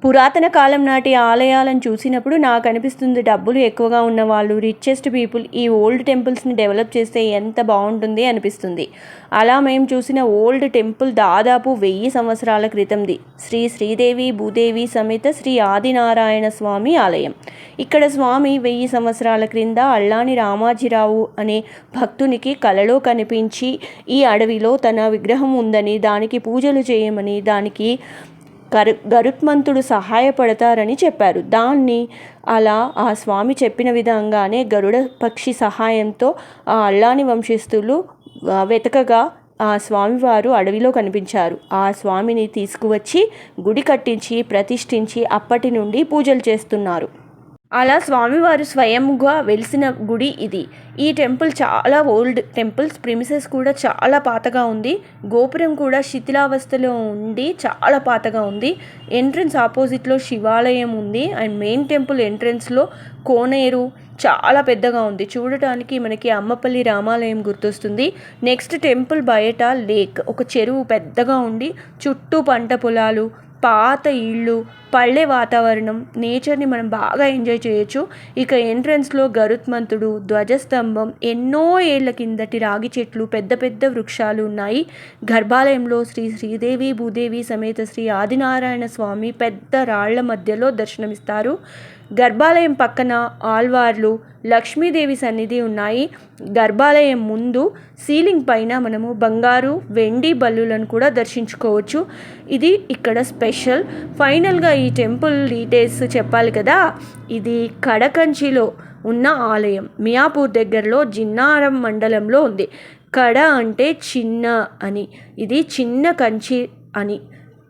పురాతన కాలం నాటి ఆలయాలను చూసినప్పుడు నాకు అనిపిస్తుంది, డబ్బులు ఎక్కువగా ఉన్నవాళ్ళు, రిచెస్ట్ పీపుల్ ఈ ఓల్డ్ టెంపుల్స్ని డెవలప్ చేస్తే ఎంత బాగుంటుంది అనిపిస్తుంది. అలా మేము చూసిన ఓల్డ్ టెంపుల్ దాదాపు 1000 సంవత్సరాల క్రితంది. శ్రీ శ్రీదేవి భూదేవి సమేత శ్రీ ఆదినారాయణ స్వామి ఆలయం. ఇక్కడ స్వామి 1000 సంవత్సరాల క్రింద అల్లాని రామాజీరావు అనే భక్తునికి కలలో కనిపించి ఈ అడవిలో తన విగ్రహం ఉందని, దానికి పూజలు చేయమని, దానికి గరుత్మంతుడు సహాయపడతారని చెప్పారు. దాన్ని అలా ఆ స్వామి చెప్పిన విధంగానే గరుడ పక్షి సహాయంతో ఆ అల్లాని వంశస్థులు వెతకగా ఆ స్వామివారు అడవిలో కనిపించారు. ఆ స్వామిని తీసుకువచ్చి గుడి కట్టించి ప్రతిష్ఠించి అప్పటి నుండి పూజలు చేస్తున్నారు. అలా స్వామివారు స్వయంగా వెలిసిన గుడి ఇది. ఈ టెంపుల్ చాలా ఓల్డ్ టెంపుల్స్. ప్రిమిసెస్ కూడా చాలా పాతగా ఉంది. గోపురం కూడా శిథిలావస్థలో ఉండి చాలా పాతగా ఉంది. ఎంట్రన్స్ ఆపోజిట్లో శివాలయం ఉంది. అండ్ మెయిన్ టెంపుల్ ఎంట్రన్స్లో కోనేరు చాలా పెద్దగా ఉంది. చూడటానికి మనకి అమ్మపల్లి రామాలయం గుర్తొస్తుంది. నెక్స్ట్ టెంపుల్ బయట లేక్, ఒక చెరువు పెద్దగా ఉండి చుట్టూ పంట పొలాలు, పాత ఇళ్ళు, పల్లె వాతావరణం, నేచర్ని మనం బాగా ఎంజాయ్ చేయొచ్చు. ఇక ఎంట్రన్స్లో గరుత్మంతుడు, ధ్వజస్తంభం, ఎన్నో ఏళ్ల కిందటి రాగి చెట్లు, పెద్ద పెద్ద వృక్షాలు ఉన్నాయి. గర్భాలయంలో శ్రీ శ్రీదేవి భూదేవి సమేత శ్రీ ఆదినారాయణ స్వామి పెద్ద రాళ్ల మధ్యలో దర్శనమిస్తారు. గర్భాలయం పక్కన ఆల్వార్లు, లక్ష్మీదేవి సన్నిధి ఉన్నాయి. గర్భాలయం ముందు సీలింగ్ పైన మనము బంగారు, వెండి బల్లులను కూడా దర్శించుకోవచ్చు. ఇది ఇక్కడ స్పెషల్. ఫైనల్గా ఈ టెంపుల్ డీటెయిల్స్ చెప్పాలి కదా. ఇది కడకంచిలో ఉన్న ఆలయం. మియాపూర్ దగ్గరలో జిన్నారం మండలంలో ఉంది. కడ అంటే చిన్న అని, ఇది చిన్న కంచి అని.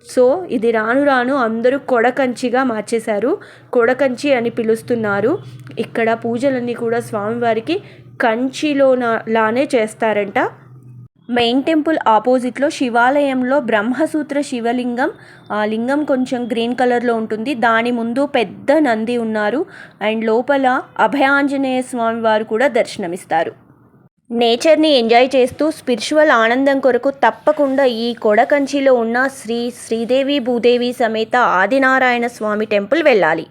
సో ఇది రాను రాను అందరూ కొడకంచిగా మార్చేశారు. కొడకంచి అని పిలుస్తున్నారు. ఇక్కడ పూజలన్నీ కూడా స్వామివారికి కంచిలోలానే చేస్తారంట. మెయిన్ టెంపుల్ ఆపోజిట్లో శివాలయంలో బ్రహ్మసూత్ర శివలింగం, ఆ లింగం కొంచెం గ్రీన్ కలర్లో ఉంటుంది. దాని ముందు పెద్ద నంది ఉన్నారు. అండ్ లోపల అభయాంజనేయ స్వామి వారు కూడా దర్శనమిస్తారు. నేచర్ని ఎంజాయ్ చేస్తూ స్పిరిచువల్ ఆనందం కొరకు తప్పకుండా ఈ కొడకంచిలో ఉన్న శ్రీ శ్రీదేవి భూదేవి సమేత ఆదినారాయణ స్వామి టెంపుల్ వెళ్ళాలి.